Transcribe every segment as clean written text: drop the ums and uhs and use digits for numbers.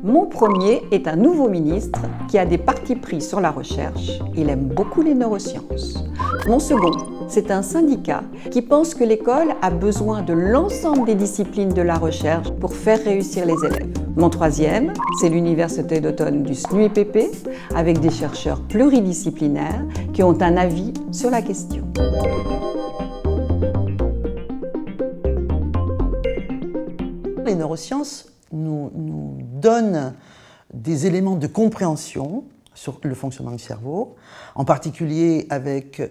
Mon premier est un nouveau ministre qui a des partis pris sur la recherche. Il aime beaucoup les neurosciences. Mon second, c'est un syndicat qui pense que l'école a besoin de l'ensemble des disciplines de la recherche pour faire réussir les élèves. Mon troisième, c'est l'université d'automne du SNUEPP avec des chercheurs pluridisciplinaires qui ont un avis sur la question. Les neurosciences nous donnent des éléments de compréhension sur le fonctionnement du cerveau, en particulier avec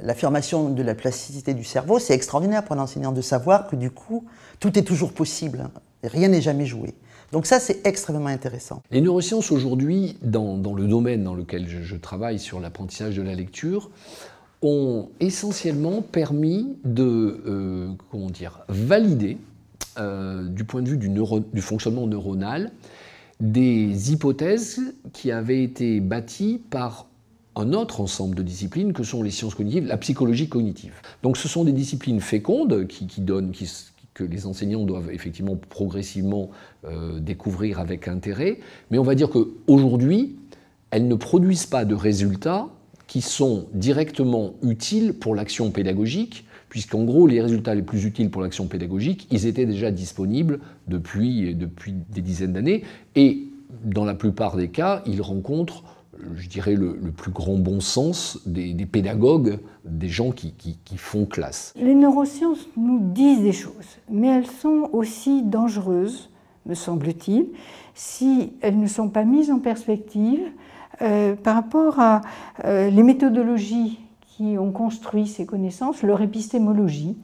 l'affirmation de la plasticité du cerveau. C'est extraordinaire pour un enseignant de savoir que du coup, tout est toujours possible, rien n'est jamais joué. Donc ça, c'est extrêmement intéressant. Les neurosciences aujourd'hui, dans le domaine dans lequel je travaille sur l'apprentissage de la lecture, ont essentiellement permis de valider, du point de vue du fonctionnement neuronal, des hypothèses qui avaient été bâties par un autre ensemble de disciplines que sont les sciences cognitives, la psychologie cognitive. Donc ce sont des disciplines fécondes que les enseignants doivent effectivement progressivement découvrir avec intérêt, mais on va dire qu'aujourd'hui, elles ne produisent pas de résultats qui sont directement utiles pour l'action pédagogique, puisqu'en gros, les résultats les plus utiles pour l'action pédagogique, ils étaient déjà disponibles depuis des dizaines d'années, et dans la plupart des cas, ils rencontrent, je dirais, le plus grand bon sens des pédagogues, des gens qui font classe. Les neurosciences nous disent des choses, mais elles sont aussi dangereuses, me semble-t-il, si elles ne sont pas mises en perspective par rapport à les méthodologies qui ont construit ces connaissances, leur épistémologie,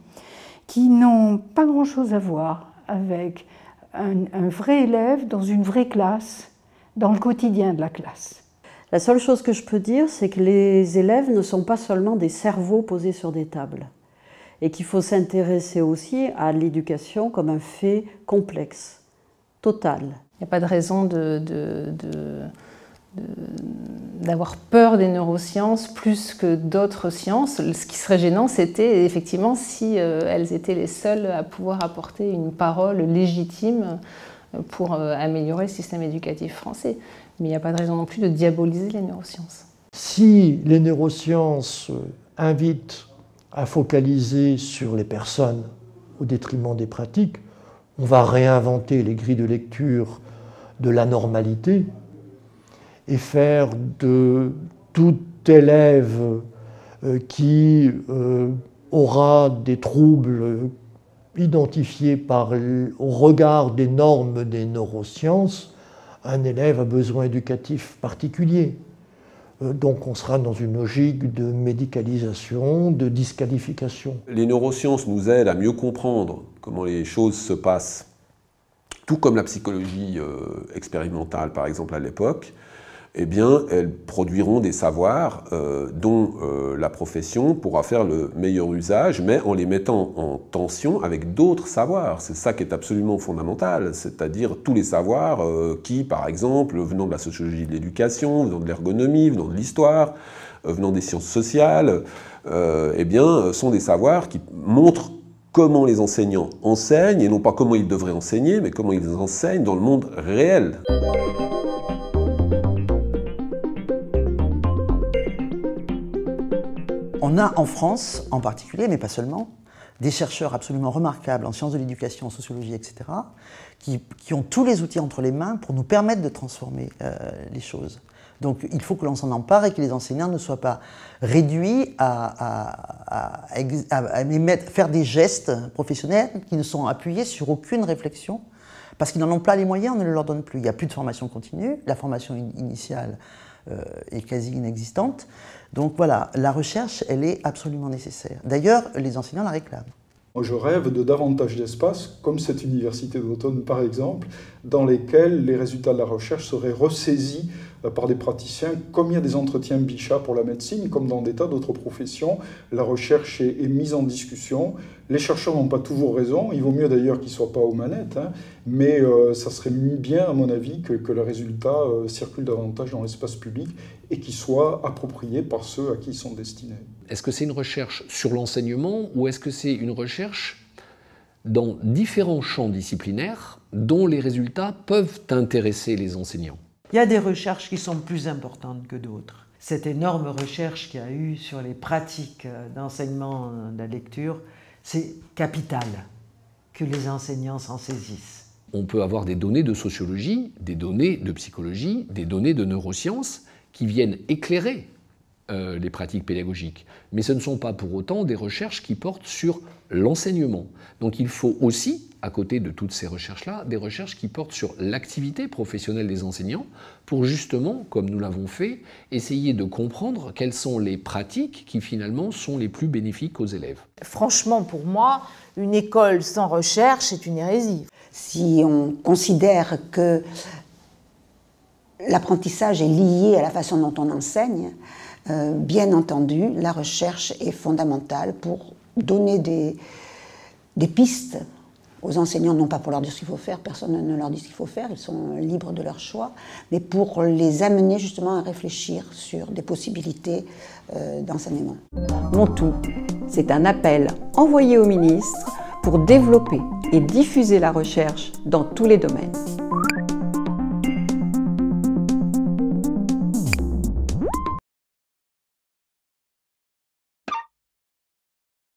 qui n'ont pas grand-chose à voir avec un vrai élève dans une vraie classe, dans le quotidien de la classe. La seule chose que je peux dire, c'est que les élèves ne sont pas seulement des cerveaux posés sur des tables, et qu'il faut s'intéresser aussi à l'éducation comme un fait complexe, total. Il n'y a pas de raison d'avoir peur des neurosciences plus que d'autres sciences. Ce qui serait gênant, c'était effectivement si elles étaient les seules à pouvoir apporter une parole légitime pour améliorer le système éducatif français. Mais il n'y a pas de raison non plus de diaboliser les neurosciences. Si les neurosciences invitent à focaliser sur les personnes au détriment des pratiques, on va réinventer les grilles de lecture de la normalité et faire de tout élève qui aura des troubles identifiés au regard des normes des neurosciences un élève à besoin éducatif particulier. Donc on sera dans une logique de médicalisation, de disqualification. Les neurosciences nous aident à mieux comprendre comment les choses se passent, tout comme la psychologie expérimentale par exemple à l'époque. Eh bien, elles produiront des savoirs dont la profession pourra faire le meilleur usage, mais en les mettant en tension avec d'autres savoirs. C'est ça qui est absolument fondamental, c'est-à-dire tous les savoirs qui, par exemple, venant de la sociologie de l'éducation, venant de l'ergonomie, venant de l'histoire, venant des sciences sociales, eh bien, sont des savoirs qui montrent comment les enseignants enseignent, et non pas comment ils devraient enseigner, mais comment ils enseignent dans le monde réel. On a en France, en particulier, mais pas seulement, des chercheurs absolument remarquables en sciences de l'éducation, en sociologie, etc., qui ont tous les outils entre les mains pour nous permettre de transformer les choses. Donc il faut que l'on s'en empare et que les enseignants ne soient pas réduits à faire des gestes professionnels qui ne sont appuyés sur aucune réflexion, parce qu'ils n'en ont pas les moyens, on ne leur donne plus. Il n'y a plus de formation continue, la formation initiale est quasi inexistante. Donc voilà, la recherche, elle est absolument nécessaire. D'ailleurs, les enseignants la réclament. Moi, je rêve de davantage d'espaces, comme cette université d'automne par exemple, dans lesquels les résultats de la recherche seraient ressaisis par des praticiens, comme il y a des entretiens Bichat pour la médecine, comme dans des tas d'autres professions, la recherche est mise en discussion. Les chercheurs n'ont pas toujours raison, il vaut mieux d'ailleurs qu'ils ne soient pas aux manettes, hein, mais ça serait bien, à mon avis, que le résultat circule davantage dans l'espace public et qu'il soit approprié par ceux à qui ils sont destinés. Est-ce que c'est une recherche sur l'enseignement ou est-ce que c'est une recherche dans différents champs disciplinaires dont les résultats peuvent intéresser les enseignants. Il y a des recherches qui sont plus importantes que d'autres. Cette énorme recherche qu'il y a eu sur les pratiques d'enseignement de la lecture, c'est capital que les enseignants s'en saisissent. On peut avoir des données de sociologie, des données de psychologie, des données de neurosciences qui viennent éclairer les pratiques pédagogiques. Mais ce ne sont pas pour autant des recherches qui portent sur l'enseignement. Donc il faut aussi, à côté de toutes ces recherches-là, des recherches qui portent sur l'activité professionnelle des enseignants pour justement, comme nous l'avons fait, essayer de comprendre quelles sont les pratiques qui finalement sont les plus bénéfiques aux élèves. Franchement, pour moi, une école sans recherche est une hérésie. Si on considère que l'apprentissage est lié à la façon dont on enseigne, bien entendu, la recherche est fondamentale pour donner des pistes aux enseignants, non pas pour leur dire ce qu'il faut faire, personne ne leur dit ce qu'il faut faire, ils sont libres de leur choix, mais pour les amener justement à réfléchir sur des possibilités d'enseignement. Montout, c'est un appel envoyé au ministre pour développer et diffuser la recherche dans tous les domaines.